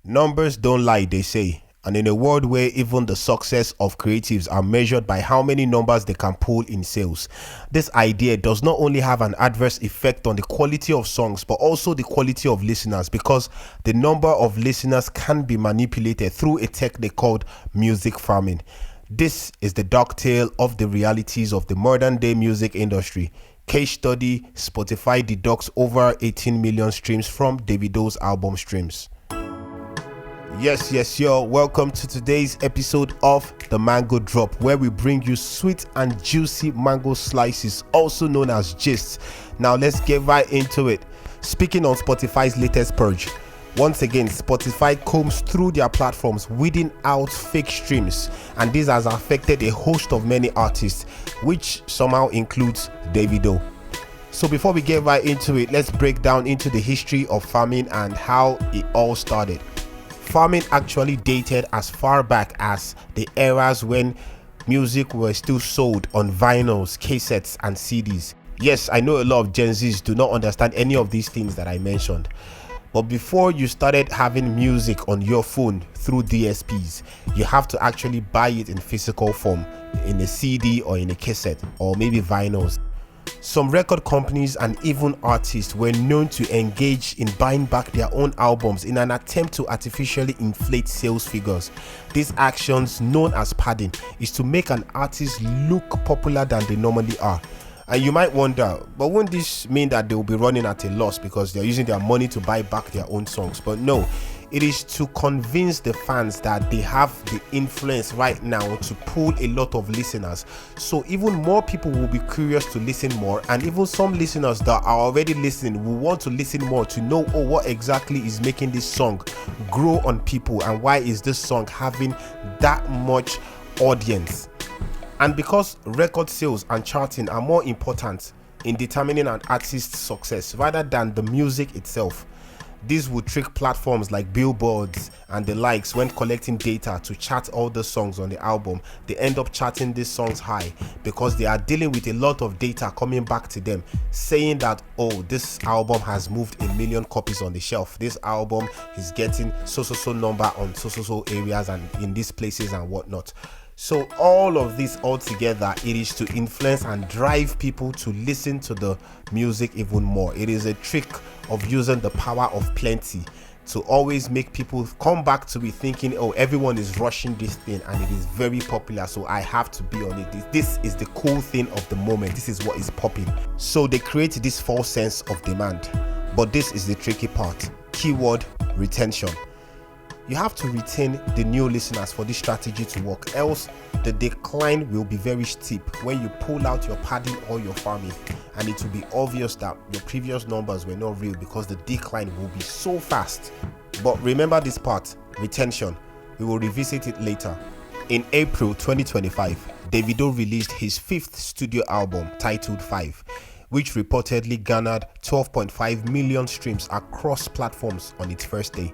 Numbers don't lie, they say. And in a world where even the success of creatives are measured by how many numbers they can pull in sales, this idea does not only have an adverse effect on the quality of songs, but also the quality of listeners, because the number of listeners can be manipulated through a technique called music farming. This is the dark tale of the realities of the modern day music industry. Case study: Spotify deducts over 18 million streams from Davido's album streams. Yes, yo. Welcome to today's episode of The Mango Drop, where we bring you sweet and juicy mango slices, also known as gists. Now let's get right into it. Speaking on Spotify's latest purge, once again, Spotify combs through their platforms, weeding out fake streams, and this has affected a host of many artists, which somehow includes Davido. So before we get right into it, let's break down into the history of farming and how it all started. Farming actually dated as far back as the eras when music was still sold on vinyls, cassettes, and CDs. Yes, I know a lot of Gen Zs do not understand any of these things that I mentioned. But before you started having music on your phone through DSPs, you have to actually buy it in physical form, in a CD or in a cassette, or maybe vinyls. Some record companies and even artists were known to engage in buying back their own albums in an attempt to artificially inflate sales figures. These actions, known as padding, is to make an artist look popular than they normally are. And you might wonder, but wouldn't this mean that they will be running at a loss because they're using their money to buy back their own songs? But no, it is to convince the fans that they have the influence right now to pull a lot of listeners. So even more people will be curious to listen more, and even some listeners that are already listening will want to listen more to know, what exactly is making this song grow on people, and why is this song having that much audience. And because record sales and charting are more important in determining an artist's success rather than the music itself, this would trick platforms like billboards and the likes when collecting data to chart all the songs on the album. They end up charting these songs high because they are dealing with a lot of data coming back to them saying that, this album has moved 1 million copies on the shelf. This album is getting so number on so areas and in these places and whatnot. So all of this all together, it is to influence and drive people to listen to the music even more. It is a trick of using the power of plenty to always make people come back to be thinking, everyone is rushing this thing and it is very popular, so I have to be on it. This is the cool thing of the moment. This is what is popping. So they create this false sense of demand. But this is the tricky part. Keyword: retention. You have to retain the new listeners for this strategy to work, else the decline will be very steep when you pull out your padding or your farming, and it will be obvious that your previous numbers were not real because the decline will be so fast. But remember this part: retention. We will revisit it later. In April 2025, Davido released his 5th studio album titled 5, which reportedly garnered 12.5 million streams across platforms on its first day.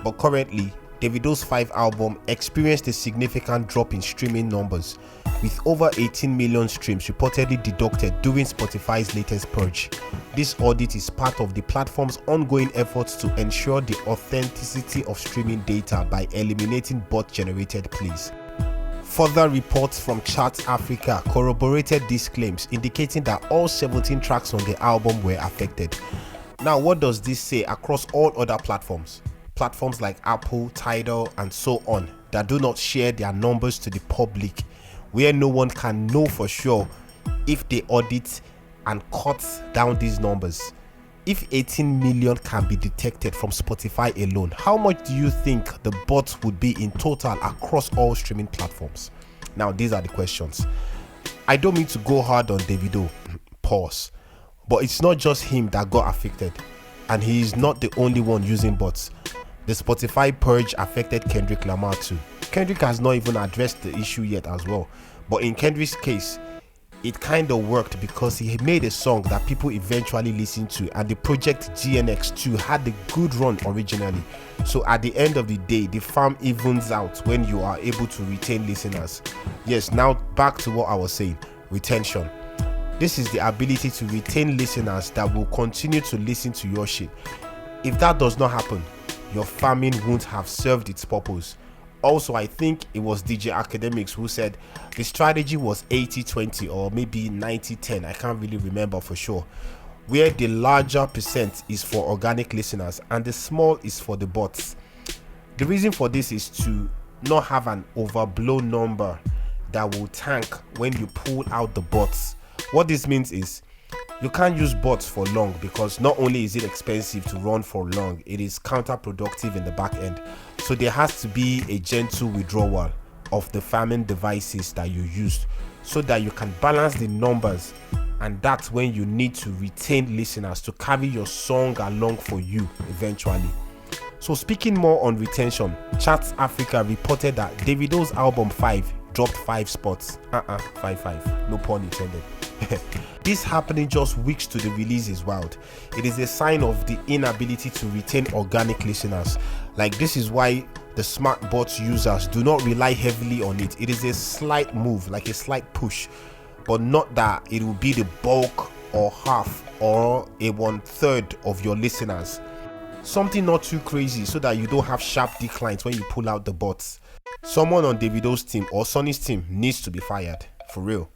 But currently, Davido's 5 album experienced a significant drop in streaming numbers, with over 18 million streams reportedly deducted during Spotify's latest purge. This audit is part of the platform's ongoing efforts to ensure the authenticity of streaming data by eliminating bot-generated plays. Further reports from Charts Africa corroborated these claims, indicating that all 17 tracks on the album were affected. Now, what does this say across all other platforms? Platforms like Apple, Tidal, and so on that do not share their numbers to the public, where no one can know for sure if they audit and cut down these numbers. If 18 million can be detected from Spotify alone, how much do you think the bots would be in total across all streaming platforms? Now, these are the questions. I don't mean to go hard on Davido, pause, but it's not just him that got affected, and he is not the only one using bots. The Spotify purge affected Kendrick Lamar too. Kendrick has not even addressed the issue yet as well. But in Kendrick's case, it kind of worked because he made a song that people eventually listened to, and the project GNX2 had a good run originally. So at the end of the day, the farm evens out when you are able to retain listeners. Yes, now back to what I was saying, retention. This is the ability to retain listeners that will continue to listen to your shit. If that does not happen, your farming won't have served its purpose. Also, I think it was DJ Academics who said the strategy was 80-20 or maybe 90-10. I can't really remember for sure, where the larger percent is for organic listeners and the small is for the bots. The reason for this is to not have an overblown number that will tank when you pull out the bots. What this means is you can't use bots for long, because not only is it expensive to run for long, it is counterproductive in the back end. So there has to be a gentle withdrawal of the farming devices that you used so that you can balance the numbers, and that's when you need to retain listeners to carry your song along for you eventually. So speaking more on retention, Charts Africa reported that Davido's album 5 dropped 5 spots. 5, no pun intended. This happening just weeks to the release is wild. It is a sign of the inability to retain organic listeners. Like, this is why the smart bots users do not rely heavily on it. It is a slight move, like a slight push, but not that it will be the bulk or half or a 1/3 of your listeners. Something not too crazy so that you don't have sharp declines when you pull out the bots. Someone on Davido's team or Sonny's team needs to be fired, for real.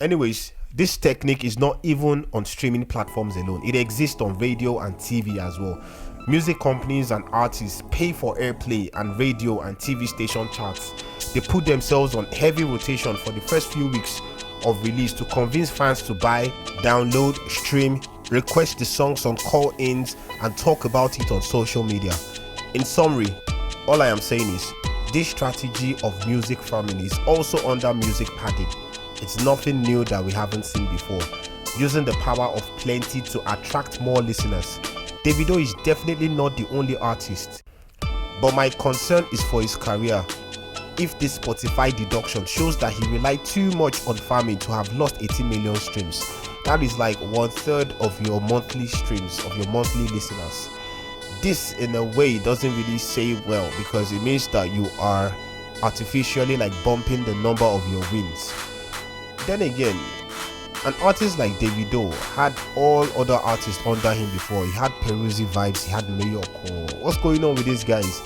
Anyways, this technique is not even on streaming platforms alone. It exists on radio and TV as well. Music companies and artists pay for airplay and radio and TV station charts. They put themselves on heavy rotation for the first few weeks of release to convince fans to buy, download, stream, request the songs on call-ins, and talk about it on social media. In summary, all I am saying is this strategy of music farming is also under music padding. It's nothing new that we haven't seen before, using the power of plenty to attract more listeners. Davido is definitely not the only artist, but my concern is for his career. If this Spotify deduction shows that he relied too much on farming to have lost 80 million streams, that is like 1/3 of your monthly streams, of your monthly listeners. This in a way doesn't really say well, because it means that you are artificially like bumping the number of your wins. Then again, an artist like Davido had all other artists under him before. He had Peruzzi Vibes, he had Mayoko. What's going on with these guys?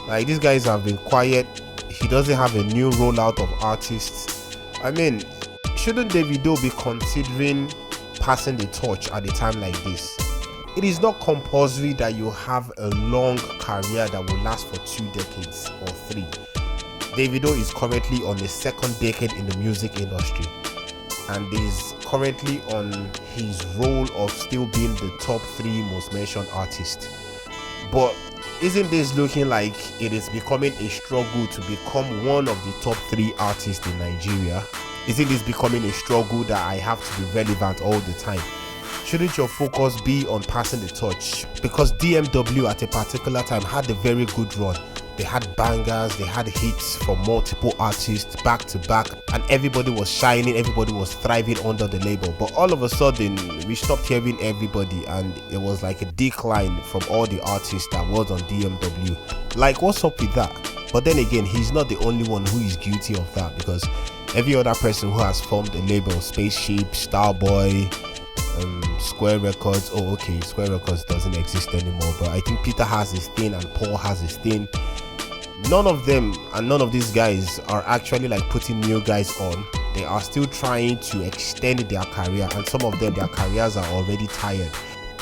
Like, these guys have been quiet. He doesn't have a new rollout of artists. I mean, shouldn't Davido be considering passing the torch at a time like this? It is not compulsory that you have a long career that will last for 2 decades or 3. Davido is currently on the 2nd decade in the music industry and is currently on his role of still being the top 3 most mentioned artist. But isn't this looking like it is becoming a struggle to become one of the top 3 artists in Nigeria? Isn't this becoming a struggle that I have to be relevant all the time? Shouldn't your focus be on passing the torch? Because DMW at a particular time had a very good run. They had bangers, they had hits from multiple artists back to back, and everybody was shining, everybody was thriving under the label. But all of a sudden, we stopped hearing everybody, and it was like a decline from all the artists that was on DMW. Like, what's up with that? But then again, he's not the only one who is guilty of that, because every other person who has formed a label, Spaceship, Starboy, Square Records, Square Records doesn't exist anymore, but I think Peter has his thing and Paul has his thing. None of them and none of these guys are actually like putting new guys on. They are still trying to extend their career, and some of them, their careers are already tired.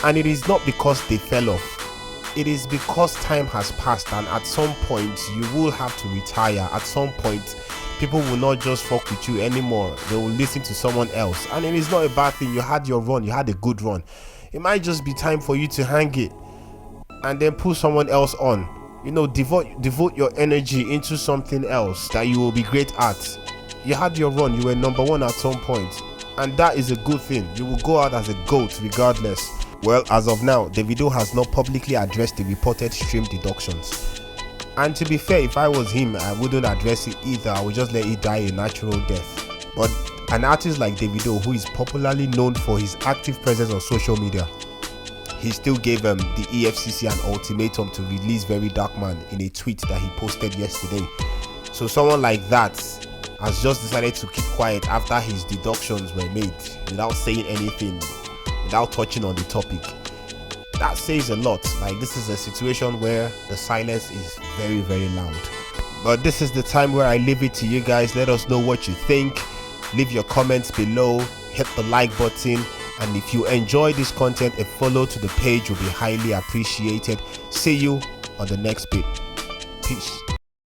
And it is not because they fell off. It is because time has passed, and at some point you will have to retire. At some point, people will not just fuck with you anymore. They will listen to someone else, and it is not a bad thing. You had your run, you had a good run. It might just be time for you to hang it and then put someone else on. You know, devote your energy into something else that you will be great at. You had your run, you were number 1 at some point, and that is a good thing. You will go out as a GOAT regardless. Well, as of now, Davido has not publicly addressed the reported stream deductions. And to be fair, if I was him, I wouldn't address it either. I would just let it die a natural death. But an artist like Davido, who is popularly known for his active presence on social media, he still gave the EFCC an ultimatum to release Very Dark Man in a tweet that he posted yesterday. So someone like that has just decided to keep quiet after his deductions were made without saying anything, without touching on the topic. that says a lot. Like, this is a situation where the silence is very, very loud. But this is the time where I leave it to you guys. Let us know what you think. Leave your comments below, hit the like button, and if you enjoy this content, a follow to the page will be highly appreciated. See you on the next bit. Peace.